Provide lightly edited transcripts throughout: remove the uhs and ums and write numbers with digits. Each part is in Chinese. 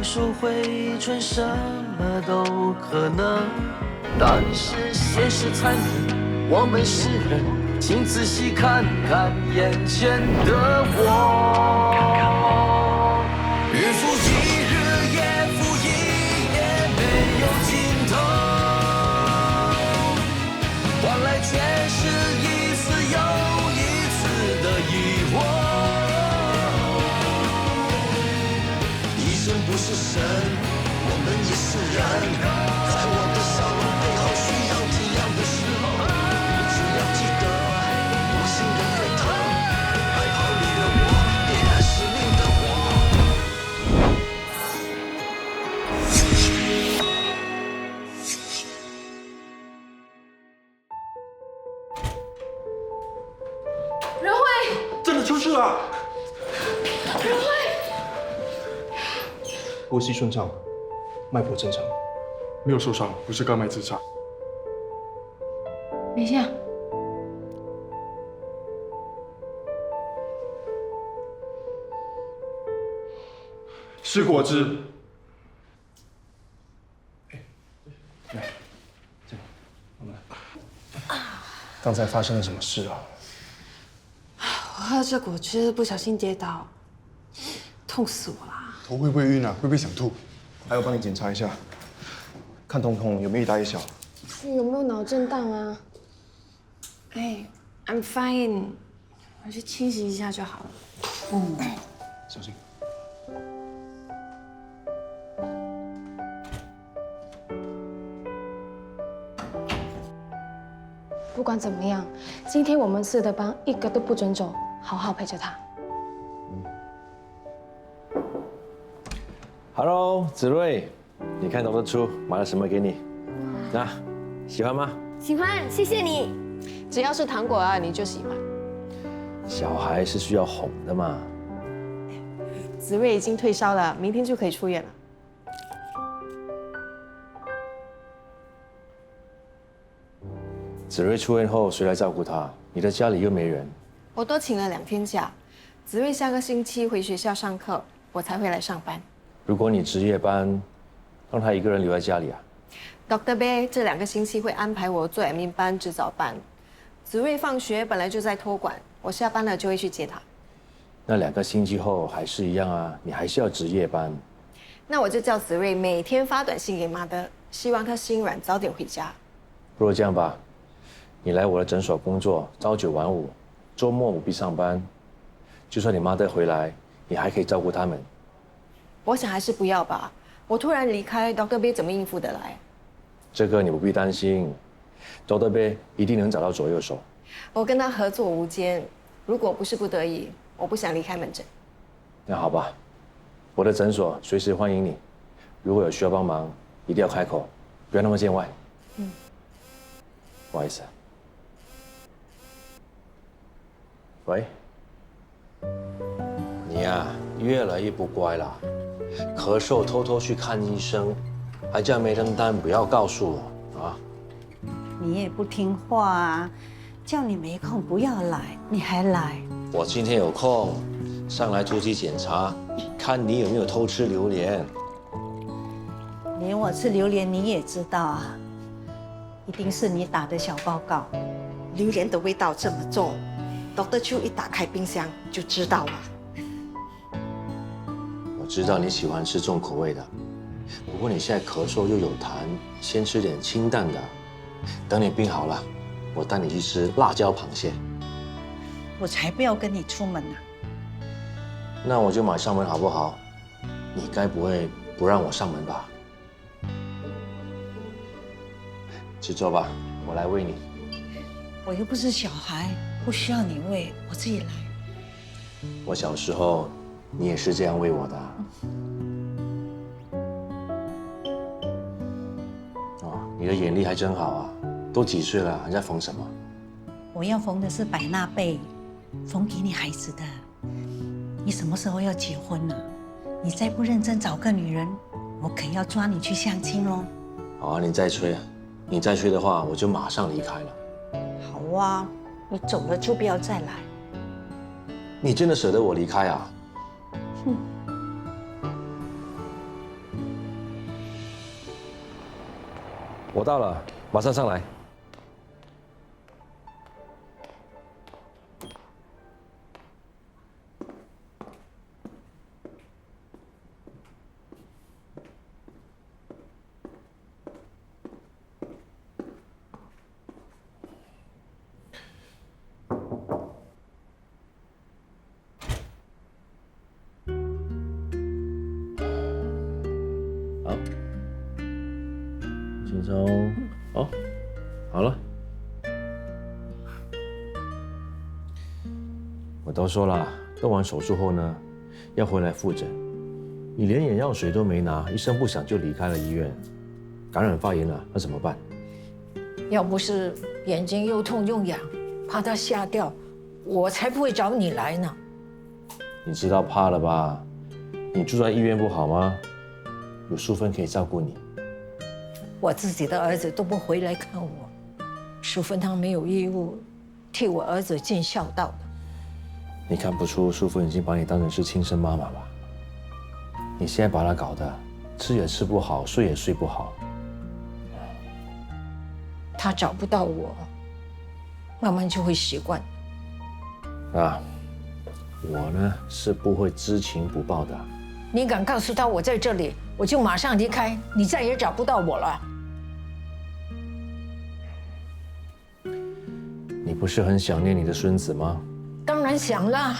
树回春，什么都可能。但是现实残忍，我们是人，请仔细看看眼前的我。日复一日，夜复一夜，没有尽头，换来却是一次又一次的疑惑。医生不是神，我们也是人，在我的笑容背后需要体谅的时候，你只要记得，我心的沸腾，害怕你的我，点燃使命的火。任慧，真的出事了！任慧，呼吸顺畅，脉搏正常，没有受伤，不是肝脉自杀。等一下，是果汁。来，这个，我们来。刚才发生了什么事啊？我喝这果汁不小心跌倒，痛死我啦！头会不会晕啊？会不会想吐？还要帮你检查一下，看瞳孔有没有一大一小。有没有脑震荡啊？哎，I'm fine，我去清洗一下就好了。小心。不管怎么样，今天我们4的班一个都不准走，好好陪着他。Hello， 子睿，你看懂得出买了什么给你？啊，喜欢吗？喜欢，谢谢你。只要是糖果啊，你就喜欢。小孩是需要哄的嘛。子睿已经退烧了，明天就可以出院了。子睿出院后谁来照顾他？你的家里又没人。我多请了2天假，子睿下个星期回学校上课，我才会来上班。如果你值夜班，让他一个人留在家里啊？ Dr. Bay 这2个星期会安排我做 admin 班、值早班。子睿放学本来就在托管，我下班了就会去接他。那2个星期后还是一样啊，你还是要值夜班。那我就叫子睿每天发短信给妈的，希望他心软早点回家。不如这样吧，你来我的诊所工作，朝9晚5，周末不必上班。就算你妈的回来，你还可以照顾他们。我想还是不要吧，我突然离开 Dr. Bay 怎么应付得来？这个你不必担心，Dr. Bay 一定能找到左右手。我跟他合作无间，如果不是不得已，我不想离开门诊。那好吧，我的诊所随时欢迎你。如果有需要帮忙，一定要开口，不要那么见外。不好意思。喂，你呀，越来越不乖了，咳嗽偷偷去看医生，还叫没人单不要告诉我啊！你也不听话啊，叫你没空不要来，你还来。我今天有空，上来突击检查，看你有没有偷吃榴莲。连我吃榴莲你也知道啊，一定是你打的小报告。榴莲的味道这么重，Dr. Chu 一打开冰箱就知道了。我知道你喜欢吃重口味的，不过你现在咳嗽又有痰，先吃点清淡的。等你病好了，我带你去吃辣椒螃蟹。我才不要跟你出门呢。那我就马上门好不好？你该不会不让我上门吧？去做吧，我来喂你。我又不是小孩，不需要你喂，我自己来。我小时候，你也是这样喂我的啊。哦，你的眼力还真好啊，都几岁了，还在缝什么？我要缝的是百纳贝，缝给你孩子的。你什么时候要结婚呢？你再不认真找个女人，我可要抓你去相亲喽。好啊，你再催啊，你再催的话，我就马上离开了。好啊，你走了就不要再来。你真的舍得我离开啊？我到了，马上上来。好，轻松。哦，好了。我都说了，动完手术后呢，要回来复诊。你连眼药水都没拿，一声不响就离开了医院，感染发炎了，那怎么办？要不是眼睛又痛又痒，怕他吓掉，我才不会找你来呢。你知道怕了吧？你住在医院不好吗？有淑芬可以照顾你。我自己的儿子都不回来看我，淑芬她没有义务替我儿子尽孝道的。你看不出淑芬已经把你当成是亲生妈妈吧？你现在把她搞得吃也吃不好，睡也睡不好。他找不到我，慢慢就会习惯。啊，我呢是不会知情不报的。你敢告诉他我在这里，我就马上离开，你再也找不到我了。你不是很想念你的孙子吗？当然想了。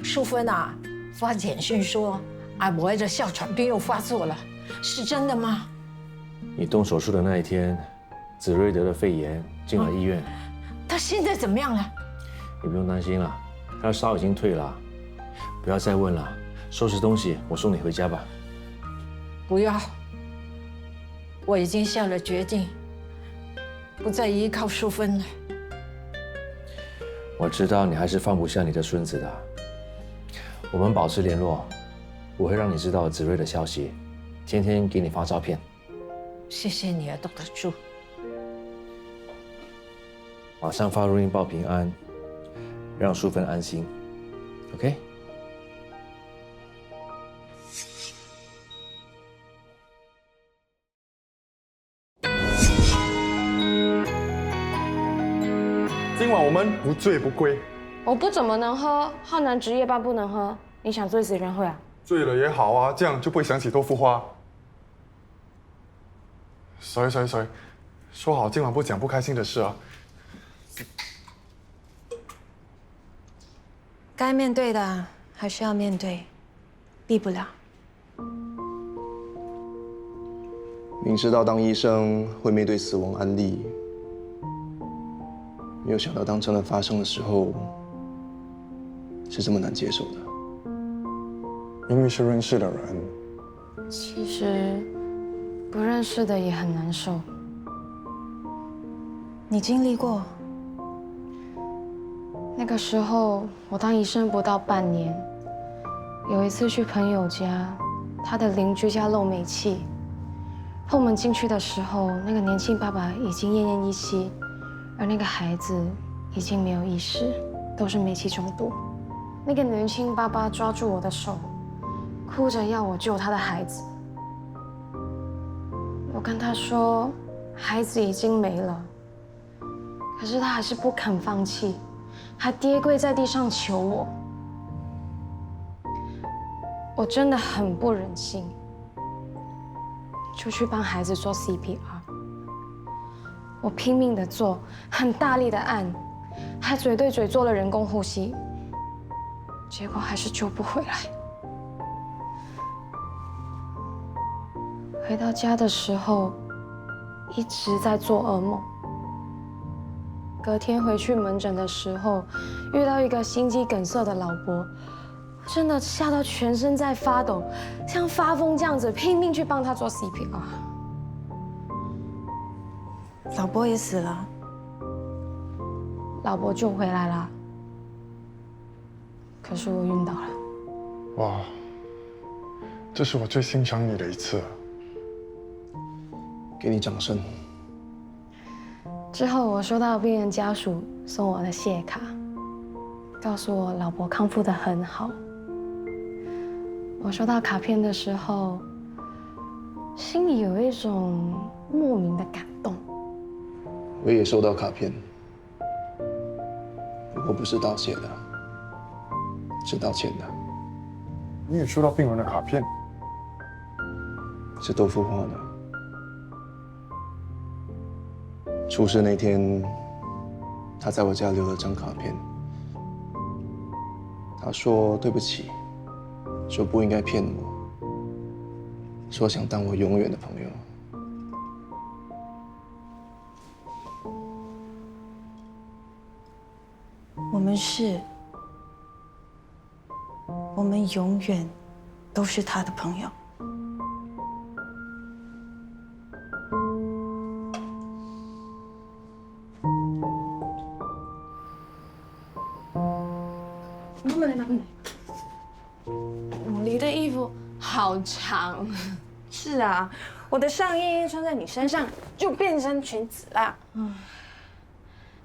淑芬啊，发简讯说阿伯的哮喘病又发作了，是真的吗？你动手术的那一天，子睿得了肺炎，进了医院。他现在怎么样了？你不用担心了，他的烧已经退了。不要再问了，收拾东西，我送你回家吧。不要，我已经下了决定，不再依靠淑芬了。我知道你还是放不下你的孙子的，我们保持联络，我会让你知道子睿的消息，天天给你发照片。谢谢你啊，Dr. Chu。马上发录音报平安，让淑芬安心。OK？今晚我们不醉不归。我不怎么能喝，浩南值夜班不能喝。你想醉死人会啊？醉了也好啊，这样就不会想起豆腐花。谁，说好今晚不讲不开心的事啊。该面对的还是要面对，避不了。明知道当医生会面对死亡案例，没有想到当真的发生的时候，是这么难接受的。因为是认识的人，其实不认识的也很难受。你经历过。那个时候我当医生不到半年，有一次去朋友家，他的邻居家漏煤气，后门进去的时候，那个年轻爸爸已经奄奄一息，而那个孩子已经没有意识，都是煤气中毒。那个年轻爸爸抓住我的手，哭着要我救他的孩子。我跟他说，孩子已经没了，可是他还是不肯放弃，还跌跪在地上求我。我真的很不忍心，就去帮孩子做 CPR。我拼命的做，很大力的按，还嘴对嘴做了人工呼吸，结果还是救不回来。回到家的时候，一直在做噩梦。隔天回去门诊的时候，遇到一个心肌梗塞的老伯，真的吓到全身在发抖，像发疯这样子拼命去帮他做 CPR。老伯也死了，老伯救回来了，可是我晕倒了。哇，这是我最欣赏你的一次。给你掌声。之后我收到病人家属送我的谢卡，告诉我老伯康复得很好。我收到卡片的时候，心里有一种莫名的感动。我也收到卡片，不过不是道谢的，是道歉的。你也收到病人的卡片？是豆腐画的。出事那天，他在我家留了张卡片。他说对不起，说不应该骗我，说想当我永远的朋友。我们永远都是他的朋友。你的衣服好长。是啊，我的上衣穿在你身上就变成裙子啦。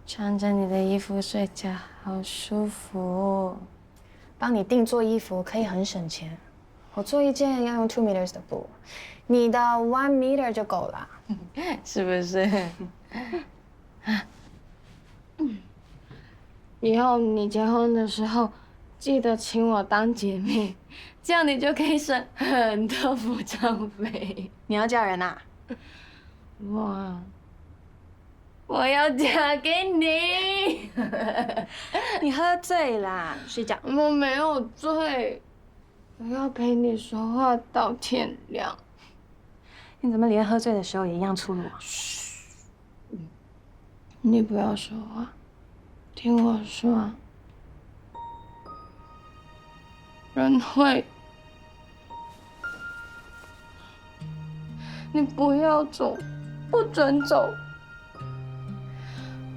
穿着你的衣服睡觉好舒服。帮你定做衣服可以很省钱，我做一件要用2 meters 的布，你的1 meter 就够了，是不是？以后你结婚的时候，记得请我当姐妹，这样你就可以省很多服装费。你要嫁人啊？我要嫁给你。你喝醉啦，睡觉。我没有醉，我要陪你说话到天亮。你怎么连喝醉的时候也一样粗鲁啊？你不要说话，听我说。仁惠，你不要走，不准走。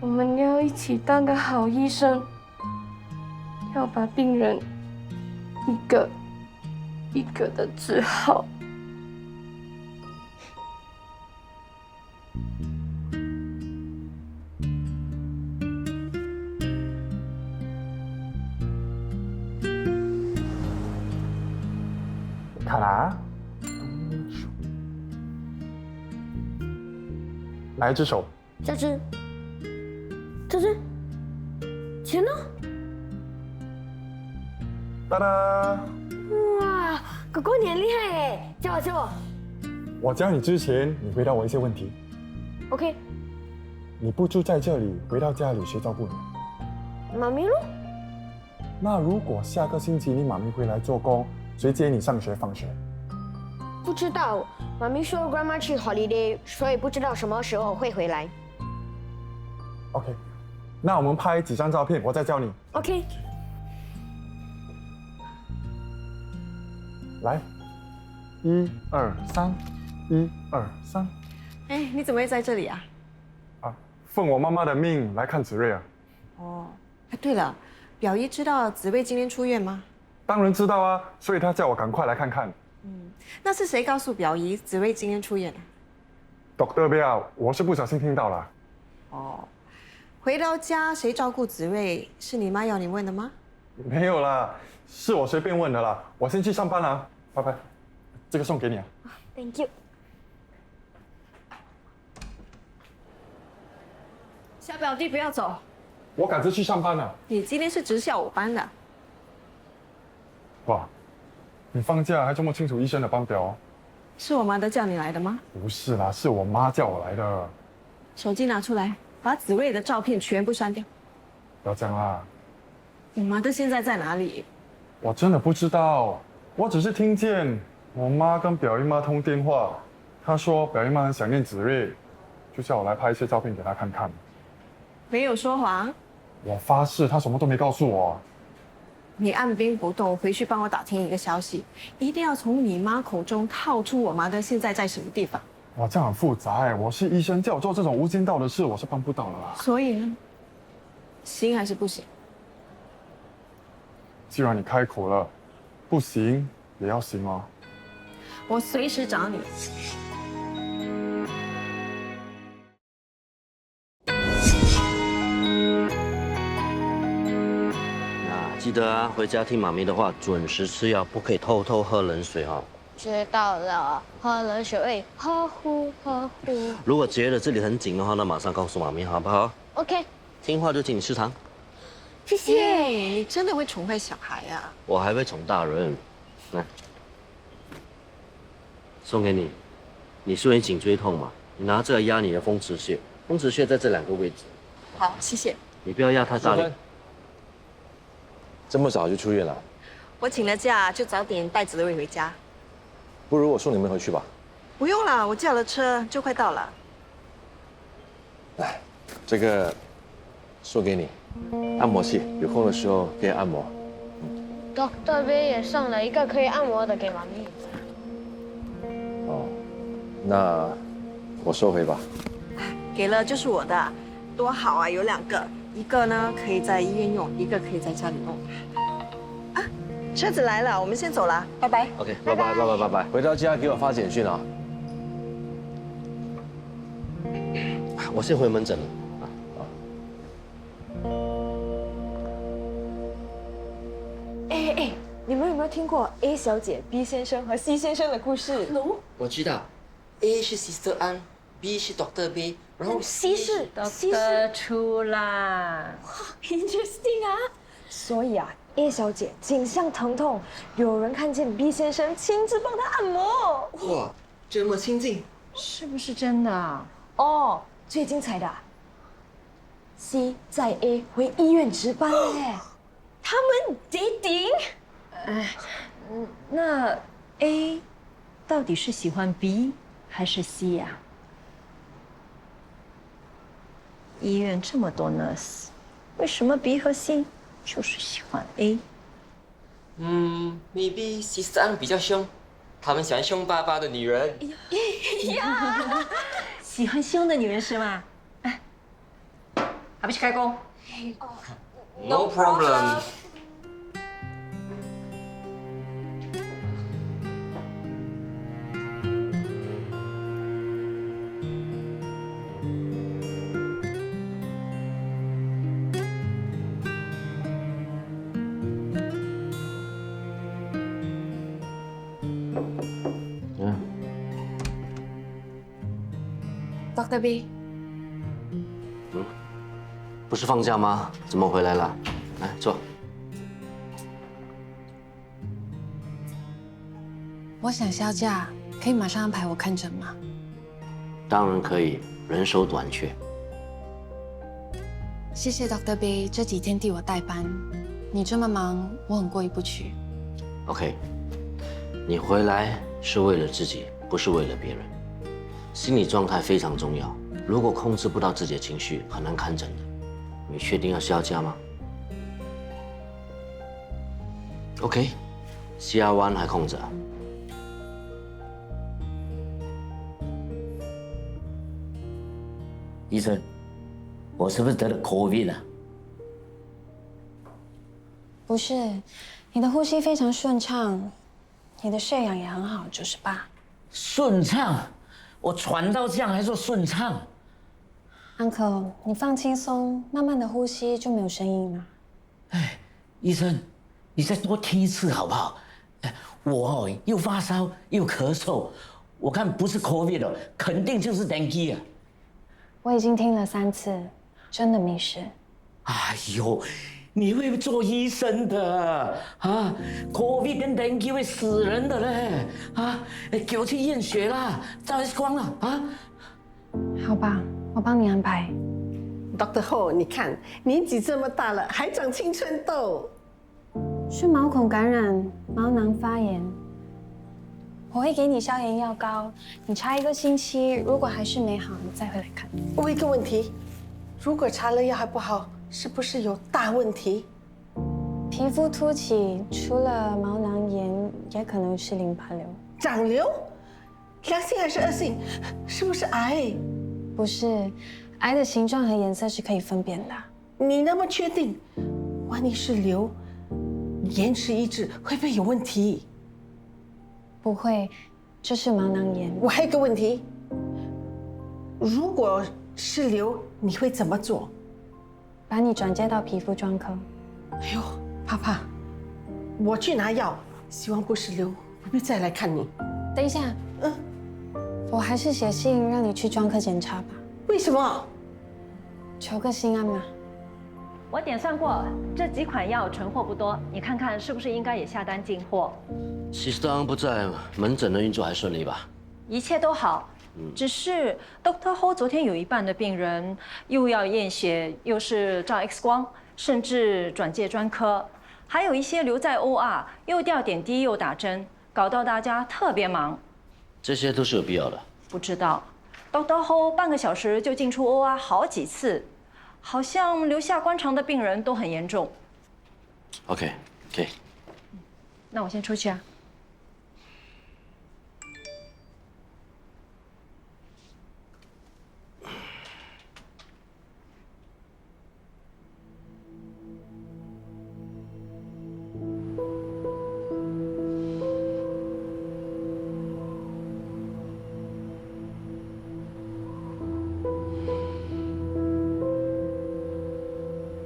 我们要一起当个好医生，要把病人一个一个的治好。卡拉，来一只手。这只，钱呢？哒哒！哇，哥哥你很厉害哎！教我。我教你之前，你回答我一些问题。OK。你不住在这里，回到家里谁照顾你？妈咪咯。那如果下个星期你妈咪回来做工，谁接你上学放学？不知道，妈咪说 Grandma 去 holiday， 所以不知道什么时候会回来。OK， 那我们拍几张照片，我再教你。OK。来，1、2、3，1、2、3。哎，你怎么会在这里啊？奉我妈妈的命来看子睿啊。哦，哎，对了，表姨知道子睿今天出院吗？当然知道啊，所以她叫我赶快来看看。那是谁告诉表姨子睿今天出院的？Dr. Biao，我是不小心听到了。哦，回到家谁照顾子睿？是你妈要你问的吗？没有啦，是我随便问的啦。我先去上班了，拜拜。这个送给你啊。Thank you。小表弟不要走，我赶着去上班了。你今天是值下午班的。哇，你放假还这么清楚医生的班表哦？是我妈的叫你来的吗？不是啦，是我妈叫我来的。手机拿出来，把子睿的照片全部删掉。不要这样啦。我妈的现在在哪里？我真的不知道，我只是听见我妈跟表姨妈通电话，她说表姨妈很想念子睿，就叫我来拍一些照片给她看看。没有说谎。我发誓，她什么都没告诉我。你按兵不动，回去帮我打听一个消息，一定要从你妈口中套出我妈的现在在什么地方。哇，这样很复杂哎！我是医生，叫我做这种无间道的事，我是办不到的啦。所以呢，行还是不行？既然你开口了，不行也要行哦。我随时找你。记得啊，回家听妈咪的话，准时吃药，不可以偷偷喝冷水哈。知道了，喝了水，呵呼呵呼。如果觉得这里很紧的话，那马上告诉妈咪好不好？ OK， 听话就请你吃糖。谢谢，你真的会宠坏小孩呀、我还会宠大人。来，送给你。你是因为颈椎痛嘛？你拿这个压你的风池穴，风池穴在这2个位置。好，谢谢。你不要压太大力。这么早就出院了？我请了假，就早点带子睿回家。不如我送你们回去吧。不用了，我叫了车，就快到了。来，这个送给你，按摩器，有空的时候可以按摩。 Dr. B 也送了一个可以按摩的给妈咪。哦，那我收回吧。给了就是我的，多好啊，有2个，一个呢可以在医院用，一个可以在家里用。啊，车子来了，我们先走了，拜拜。 OK， 拜拜拜拜拜拜。回到家给我发简讯啊。我先回门诊了。 哎，你们有没有听过 A 小姐、B 先生和 C 先生的故事？我知道 ，A 是 Sister An，B 是 Dr. B， 然后 C 是 Dr. Chu 啦。 Interesting 啊！所以啊 ，A 小姐颈项疼痛，有人看见 B 先生亲自帮她按摩。哇，这么亲近，是不是真的啊？哦，最精彩的啊 ，C 载 A 回医院值班嘞，他们 dating。那 A 到底是喜欢 B 还是 C 呀？医院这么多 nurse， 为什么 B 和 C 就是喜欢 A？ maybe Sister An 比较凶，他们喜欢凶巴巴的女人。喜欢凶的女人是吗？哎，还不去开工？ No problem。Dr. B， 不是放假吗？怎么回来了？来坐。我想休假，可以马上安排我看诊吗？当然可以，人手短缺。谢谢 Dr. B 这几天替我代班，你这么忙，我很过意不去。OK， 你回来是为了自己，不是为了别人。心理状态非常重要，如果控制不到自己的情绪，很难看诊的。你确定要休假吗 ？OK， CR1还空着。医生，我是不是得了 COVID 啊？不是，你的呼吸非常顺畅，你的血氧也很好，98。顺畅？我喘到这样还说顺畅？Uncle， 你放轻松，慢慢的呼吸就没有声音了。哎，医生，你再多听一次好不好？我又发烧又咳嗽，我看不是 COVID 了，肯定就是 dengue 啊。我已经听了3次，真的没事。哎呦，你会做医生的啊 ？COVID 跟 dengue 会死人的嘞啊！给我去验血啦，照 X 光了啊！好吧，我帮你安排。Dr. Ho， 你看年纪这么大了，还长青春痘。是毛孔感染、毛囊发炎。我会给你消炎药膏，你擦1个星期，如果还是没好，你再回来看。我一个问题，如果擦了药还不好，是不是有大问题？皮肤凸起，除了毛囊炎，也可能是淋巴瘤。长瘤？良性还是恶性？是不是癌？不是，癌的形状和颜色是可以分辨的。你那么确定？万一是瘤，延迟医治会不会有问题？不会，这是毛囊炎。我还有个问题，如果是瘤，你会怎么做？把你转接到皮肤专科。哎呦，爸爸，我去拿药，希望不是瘤，不必再来看你。等一下，我还是写信让你去专科检查吧。为什么？求个心安嘛。我点算过，这几款药存货不多，你看看是不是应该也下单进货？其实当不在，门诊的运作还顺利吧？一切都好，只是 Dr. Ho 昨天有一半的病人又要验血，又是照 X 光，甚至转介专科，还有一些留在 OR， 又吊点滴又打针，搞到大家特别忙。这些都是有必要的。不知道 Dr. Ho 半个小时就进出 OR 好几次，好像留下观肠的病人都很严重。OK， 那我先出去啊。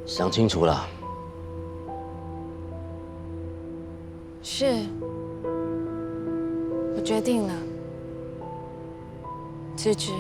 想清楚了。是，我决定了，辞职。